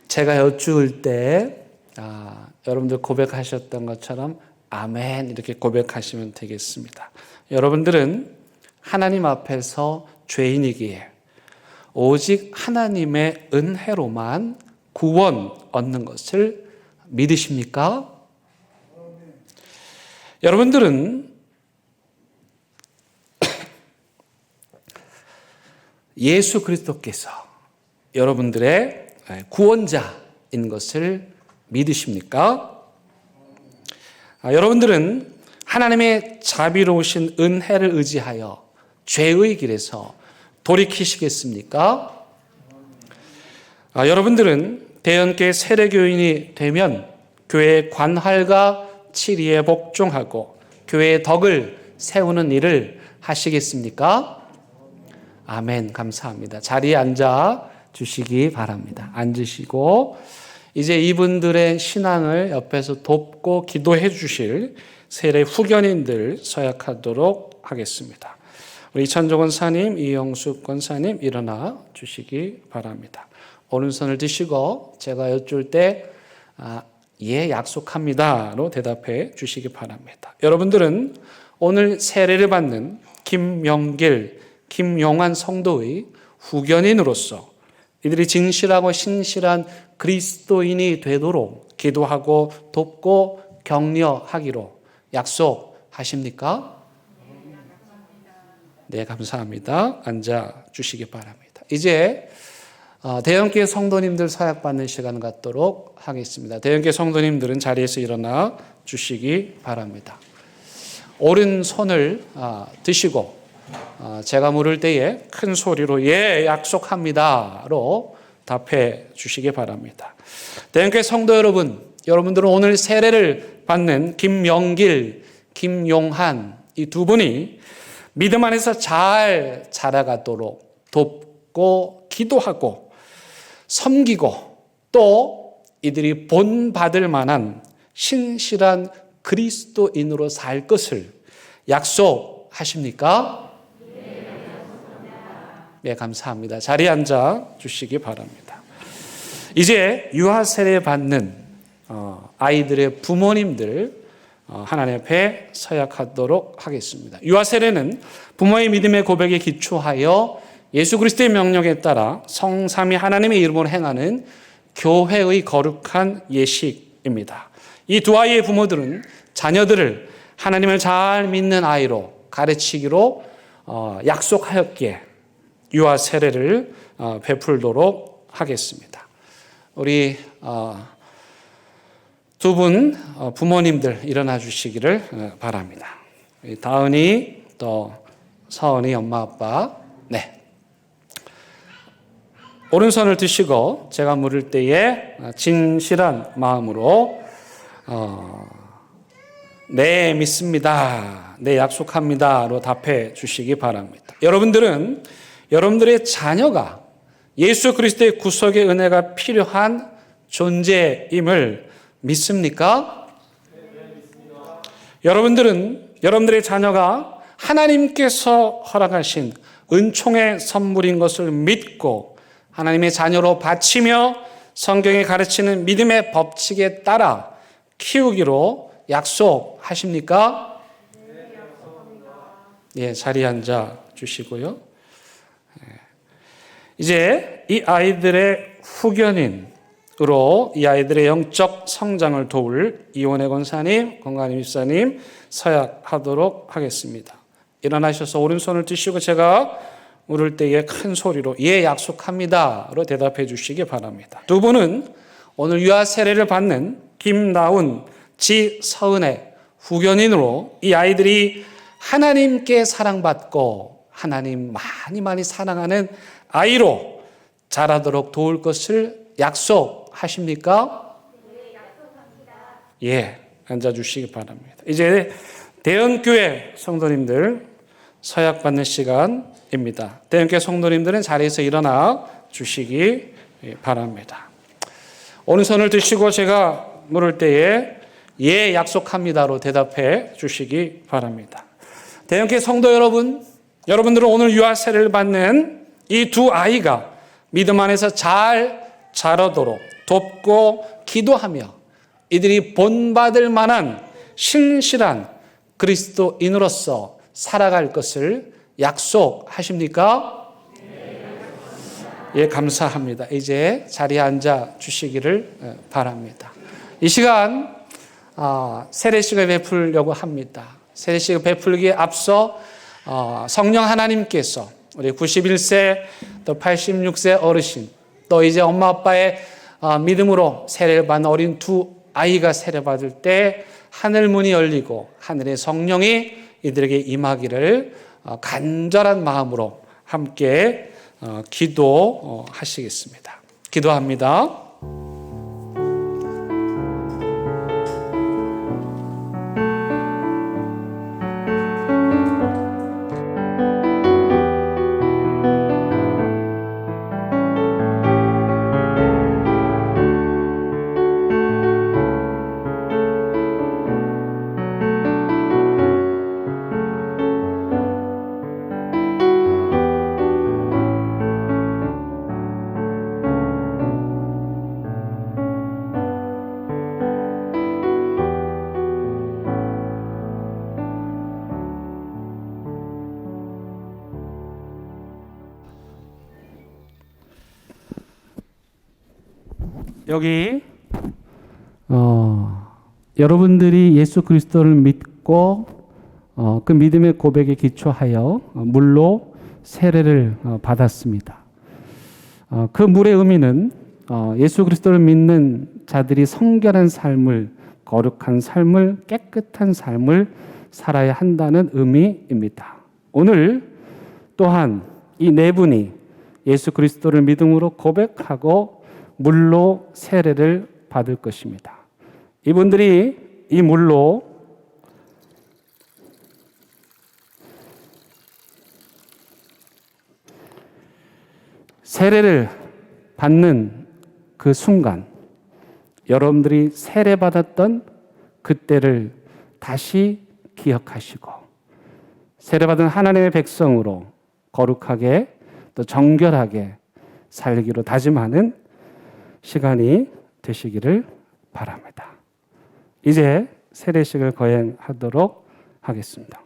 제가 여쭈을 때 여러분들 고백하셨던 것처럼 아멘 이렇게 고백하시면 되겠습니다. 여러분들은 하나님 앞에서 죄인이기에 오직 하나님의 은혜로만 구원 얻는 것을 믿으십니까? 여러분들은 예수 그리스도께서 여러분들의 구원자인 것을 믿으십니까? 여러분들은 하나님의 자비로우신 은혜를 의지하여 죄의 길에서 돌이키시겠습니까? 여러분들은 대형교회 세례교인이 되면 교회의 관할과 치리에 복종하고 교회의 덕을 세우는 일을 하시겠습니까? 아멘, 감사합니다. 자리에 앉아 주시기 바랍니다. 앉으시고 이제 이분들의 신앙을 옆에서 돕고 기도해 주실 세례 후견인들 서약하도록 하겠습니다. 우리 이찬조 권사님, 이영숙 권사님 일어나 주시기 바랍니다. 오른손을 드시고 제가 여쭐 때 예, 약속합니다로 대답해 주시기 바랍니다. 여러분들은 오늘 세례를 받는 김명길, 김용환 성도의 후견인으로서 이들이 진실하고 신실한 그리스도인이 되도록 기도하고 돕고 격려하기로 약속하십니까? 네, 감사합니다. 앉아 주시기 바랍니다. 이제 대형교회 성도님들 서약받는 시간 갖도록 하겠습니다. 대형교회 성도님들은 자리에서 일어나 주시기 바랍니다. 오른손을 드시고 제가 물을 때에 큰 소리로 예, 약속합니다로 답해 주시기 바랍니다. 대형교회 성도 여러분, 여러분들은 오늘 세례를 받는 김명길, 김용한 이 두 분이 믿음 안에서 잘 자라가도록 돕고 기도하고 섬기고 또 이들이 본받을 만한 신실한 그리스도인으로 살 것을 약속하십니까? 네, 감사합니다. 자리에 앉아 주시기 바랍니다. 이제 유아 세례 받는 아이들의 부모님들 하나님 앞에 서약하도록 하겠습니다. 유아 세례는 부모의 믿음의 고백에 기초하여 예수 그리스도의 명령에 따라 성삼위 하나님의 이름으로 행하는 교회의 거룩한 예식입니다. 이 두 아이의 부모들은 자녀들을 하나님을 잘 믿는 아이로 가르치기로 약속하였기에 유아 세례를 베풀도록 하겠습니다. 우리 두 분 부모님들 일어나 주시기를 바랍니다. 다은이 또 서은이 엄마 아빠. 네. 오른손을 드시고 제가 물을 때에 진실한 마음으로 네 믿습니다. 네 약속합니다로 답해 주시기 바랍니다. 여러분들은 여러분들의 자녀가 예수 그리스도의 구속의 은혜가 필요한 존재임을 믿습니까? 여러분들은 여러분들의 자녀가 하나님께서 허락하신 은총의 선물인 것을 믿고 하나님의 자녀로 바치며 성경이 가르치는 믿음의 법칙에 따라 키우기로 약속하십니까? 예, 자리에 앉아 주시고요. 이제 이 아이들의 후견인으로 이 아이들의 영적 성장을 도울 이원혜 권사님, 건강한 집사님 서약하도록 하겠습니다. 일어나셔서 오른손을 드시고 제가 물을 때에 큰 소리로 예 약속합니다로 대답해 주시기 바랍니다. 두 분은 오늘 유아 세례를 받는 김나운, 지서은의 후견인으로 이 아이들이 하나님께 사랑받고 하나님 많이 사랑하는 아이로 자라도록 도울 것을 약속하십니까? 네, 약속합니다. 예, 앉아주시기 바랍니다. 이제 대연교회 성도님들 서약받는 시간입니다. 대연교회 성도님들은 자리에서 일어나 주시기 바랍니다. 오른손을 드시고 제가 물을 때에 예 약속합니다로 대답해 주시기 바랍니다. 대연교회 성도 여러분, 여러분들은 오늘 유아 세례를 받는 이 두 아이가 믿음 안에서 잘 자라도록 돕고 기도하며 이들이 본받을 만한 신실한 그리스도인으로서 살아갈 것을 약속하십니까? 예, 감사합니다. 이제 자리에 앉아 주시기를 바랍니다. 이 시간 세례식을 베풀려고 합니다. 세례식을 베풀기에 앞서 성령 하나님께서 우리 91세 또 86세 어르신 또 이제 엄마 아빠의 믿음으로 세례를 받는 어린 두 아이가 세례받을 때 하늘 문이 열리고 하늘의 성령이 이들에게 임하기를 간절한 마음으로 함께 기도하시겠습니다. 기도합니다. 여기 여러분들이 예수 그리스도를 믿고 그 믿음의 고백에 기초하여 물로 세례를 받았습니다. 그 물의 의미는 예수 그리스도를 믿는 자들이 성결한 삶을, 거룩한 삶을, 깨끗한 삶을 살아야 한다는 의미입니다. 오늘 또한 이 네 분이 예수 그리스도를 믿음으로 고백하고 물로 세례를 받을 것입니다. 이분들이 이 물로 세례를 받는 그 순간 여러분들이 세례받았던 그때를 다시 기억하시고 세례받은 하나님의 백성으로 거룩하게 또 정결하게 살기로 다짐하는 시간이 되시기를 바랍니다. 이제 세례식을 거행하도록 하겠습니다.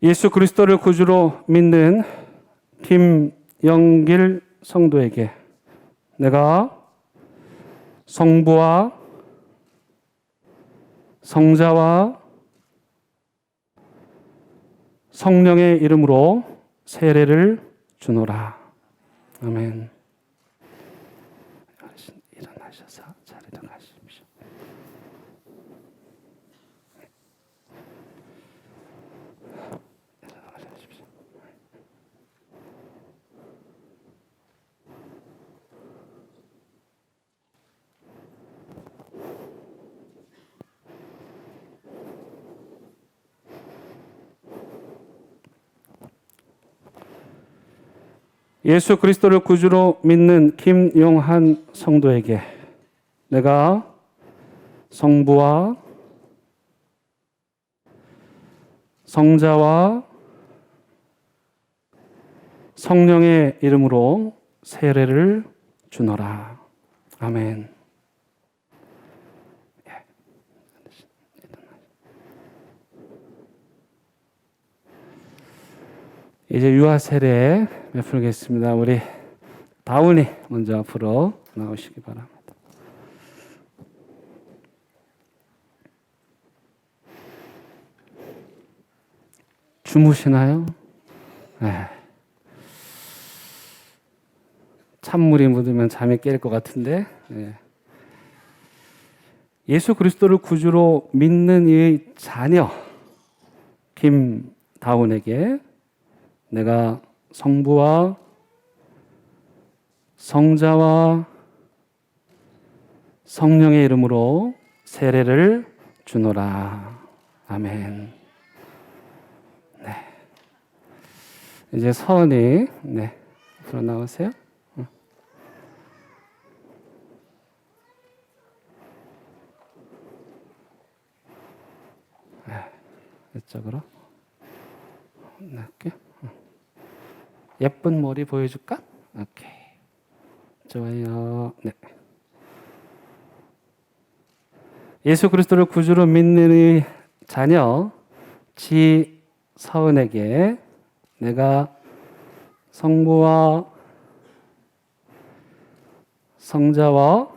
예수 그리스도를 구주로 믿는 김영길 성도에게 내가 성부와 성자와 성령의 이름으로 세례를 주노라. 아멘. 일어나셔서 자리로 가십시오. 예수 그리스도를 구주로 믿는 김용한 성도에게 내가 성부와 성자와 성령의 이름으로 세례를 주노라. 아멘. 이제 유아 세례 베풀겠습니다. 우리 다운이 먼저 앞으로 나오시기 바랍니다. 주무시나요? 네. 찬물이 묻으면 잠이 깰 것 같은데. 네. 예수 그리스도를 구주로 믿는 이 자녀 김다운에게 내가 성부와 성자와 성령의 이름으로 세례를 주노라. 아멘. 네. 이제 서은이 앞으로 나오세요. 이쪽으로 나갈게요. 예쁜 머리 보여줄까? 오케이. 좋아요. 네. 예수 그리스도를 구주로 믿는 이 자녀 지서은에게 내가 성부와 성자와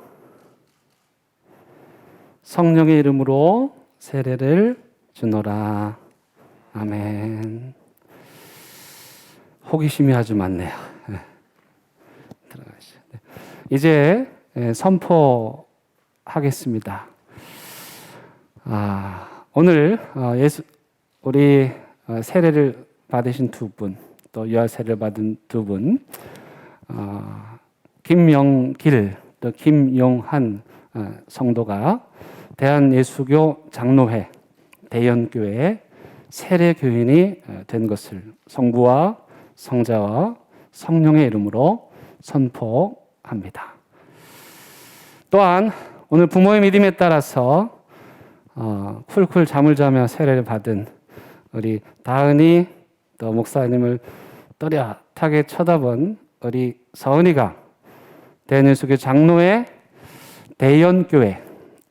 성령의 이름으로 세례를 주노라. 아멘. 호기심이 아주 많네요. 들어가시죠. 이제 선포하겠습니다. 오늘 우리 세례를 받으신 두 분, 또 유아 세례를 받은 두 분, 김영길 또 김용한 성도가 대한예수교 장로회 대연교회 세례교인이 된 것을 성부와 성자와 성령의 이름으로 선포합니다. 또한 오늘 부모의 믿음에 따라서 쿨쿨 잠을 자며 세례를 받은 우리 다은이 또 목사님을 또렷하게 쳐다본 우리 서은이가 대한예수교 장로회 대연교회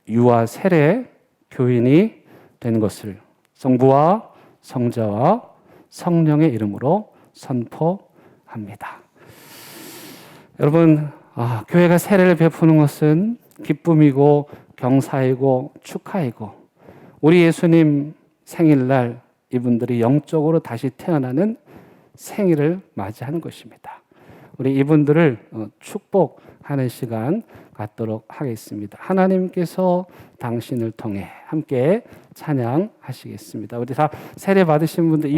유아 세례 교인이 된 것을 성부와 성자와 성령의 이름으로 선포합니다. 여러분, 교회가 세례를 베푸는 것은 기쁨이고 경사이고 축하이고 우리 예수님 생일날 이분들이 영적으로 다시 태어나는 생일을 맞이하는 것입니다. 우리 이분들을 축복하는 시간 갖도록 하겠습니다. 하나님께서 당신을 통해 함께 찬양하시겠습니다. 우리 다 세례 받으신 분들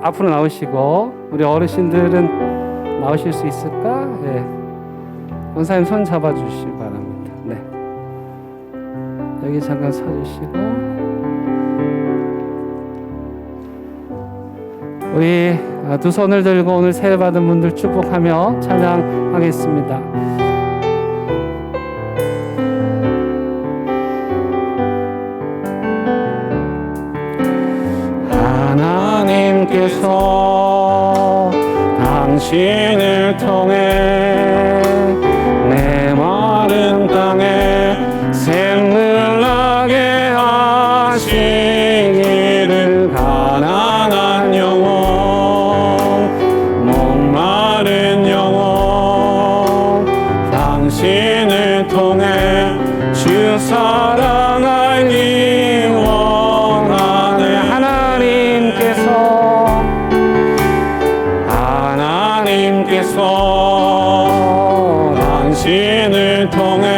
앞으로 나오시고 우리 어르신들은 나오실 수 있을까? 네. 권사님 손 잡아주시기 바랍니다. 네. 여기 잠깐 서주시고 우리 두 손을 들고 오늘 세례 받은 분들 축복하며 찬양하겠습니다. 하나님께서 당신을 통해 내 마른 땅에 샘을 나게 하시기를 가난한 영혼 목마른 영혼 당신을 통해 주 사랑 알기 원하네. 하나님께서 당신을 통해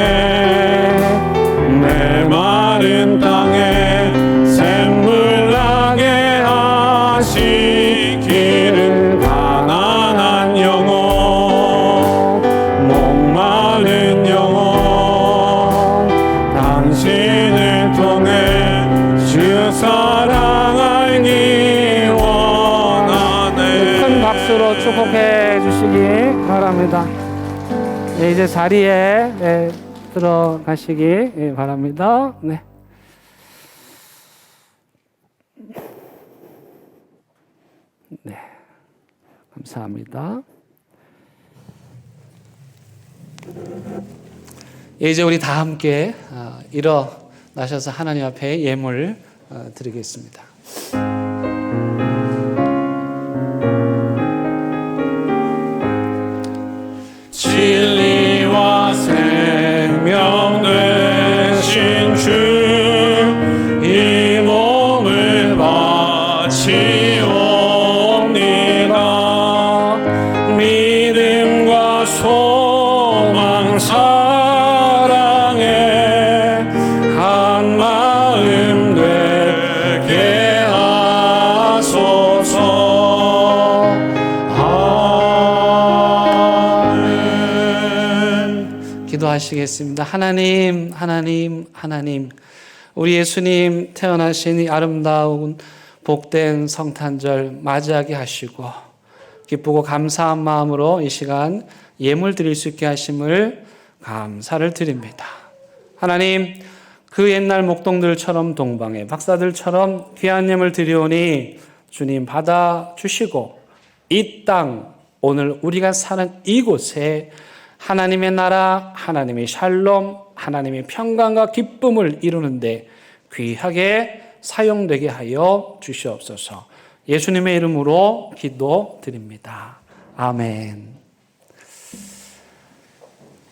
내 마른 땅에 샘물 나게 하시기를 가난한 영혼 목마른 영혼 당신을 통해 주 사랑 알기 원하네. 큰 박수로 축복해 주시기 바랍니다. 네, 이제 자리에 들어가시기 바랍니다. 네. 네, 감사합니다. 이제 우리 다 함께 일어나셔서 하나님 앞에 예물 드리겠습니다. 진리와 생명 되신 주 이 몸을 바치옵니다. 믿음과 소망 사랑에 한 마음 되게 하소서. 기도하시겠습니다. 하나님, 하나님, 하나님, 우리 예수님 태어나신 이 아름다운 복된 성탄절 맞이하게 하시고 기쁘고 감사한 마음으로 이 시간 예물 드릴 수 있게 하심을 감사를 드립니다. 하나님, 그 옛날 목동들처럼 동방의 박사들처럼 귀한 예물 드리오니 주님 받아주시고 이 땅 오늘 우리가 사는 이곳에 하나님의 나라, 하나님의 샬롬, 하나님의 평강과 기쁨을 이루는데 귀하게 사용되게 하여 주시옵소서. 예수님의 이름으로 기도드립니다. 아멘.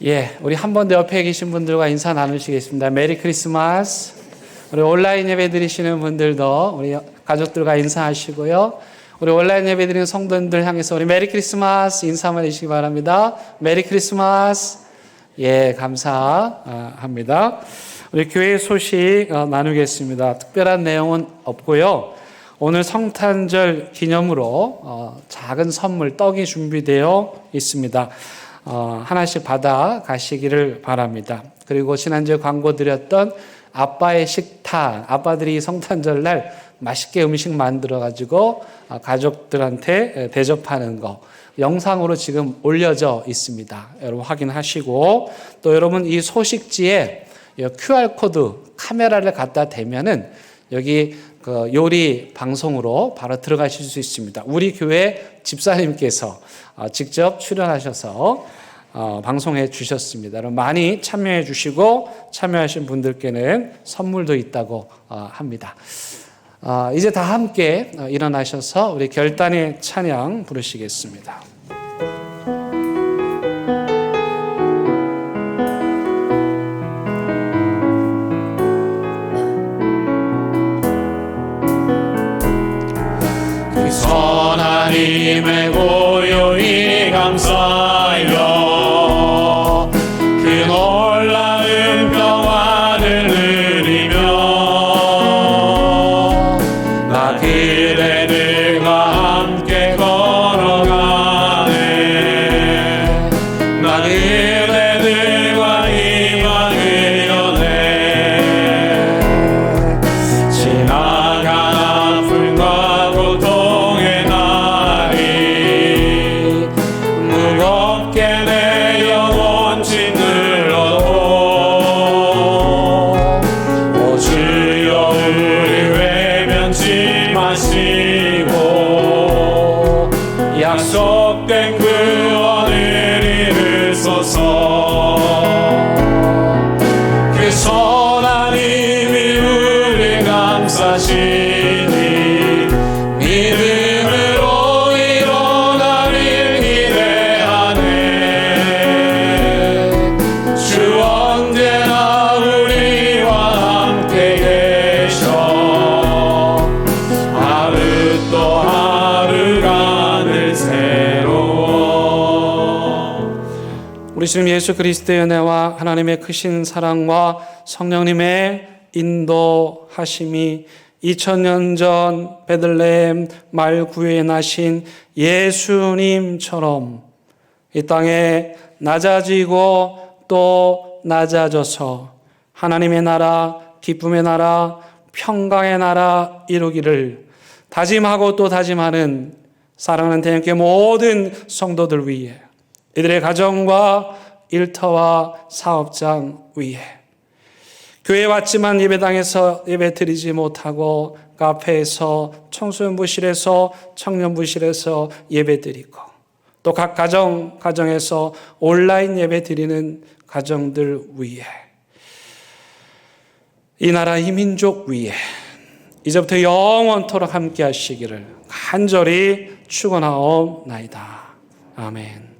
예, 우리 한 번 더 옆에 계신 분들과 인사 나누시겠습니다. 메리 크리스마스. 우리 온라인 예배 드리시는 분들도 우리 가족들과 인사하시고요. 우리 온라인 예배 드리는 성도님들 향해서 우리 메리 크리스마스 인사 한번 해주시기 바랍니다. 메리 크리스마스. 예, 감사합니다. 우리 교회 소식 나누겠습니다. 특별한 내용은 없고요. 오늘 성탄절 기념으로 작은 선물, 떡이 준비되어 있습니다. 하나씩 받아 가시기를 바랍니다. 그리고 지난주에 광고 드렸던 아빠의 식탁, 아빠들이 성탄절 날 맛있게 음식 만들어가지고 가족들한테 대접하는 거 영상으로 지금 올려져 있습니다. 여러분 확인하시고 또 여러분 이 소식지에 QR코드 카메라를 갖다 대면은 여기 그 요리 방송으로 바로 들어가실 수 있습니다. 우리 교회 집사님께서 직접 출연하셔서 방송해 주셨습니다. 여러분 많이 참여해 주시고 참여하신 분들께는 선물도 있다고 합니다. 이제 다 함께 일어나셔서 우리 결단의 찬양 부르시겠습니다. 선하님의 고요히 감사하여 그 놀라운 평안을 누리며 나 그대들과 함께 걸어가네. 나 그대들과 희망을 여네. 지나간 아픔과 고통의 날 약속된 구원을 이루소서. 그 선한 힘이 우리 감싸시니 믿음으로 일어나길 기대하네. 주 언제나 우리와 함께 계셔. 하루 또 하루가 늘 새로워. 우리 주님 예수 그리스도의 은혜와 하나님의 크신 사랑과 성령님의 인도하심이 2000년 전 베들레헴 말구에 나신 예수님처럼 이 땅에 낮아지고 또 낮아져서 하나님의 나라, 기쁨의 나라, 평강의 나라 이루기를 다짐하고 또 다짐하는 사랑하는 대형교회 모든 성도들 위해, 이들의 가정과 일터와 사업장 위에, 교회에 왔지만 예배당에서 예배 드리지 못하고 카페에서, 청소년부실에서, 청년부실에서 예배 드리고, 또 각 가정에서 온라인 예배 드리는 가정들 위에, 이 나라 이 민족 위에 이제부터 영원토록 함께 하시기를 간절히 축원하옵나이다. 아멘.